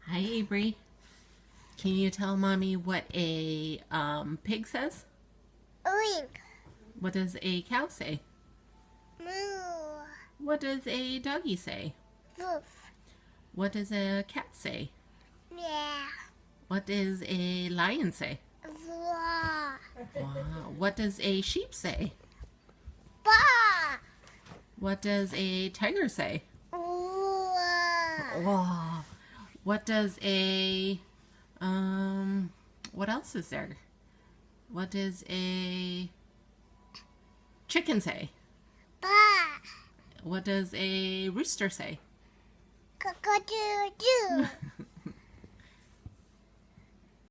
Hi, Avery. Can you tell mommy what a pig says? Oink. What does a cow say? Moo. What does a doggy say? Woof. What does a cat say? Yeah. What does a lion say? Wah. Wow. What does a sheep say? Bah. What does a tiger say? Wah. Wow. What does a what else is there? What does a chicken say? Bah. What does a rooster say? Cockatoo.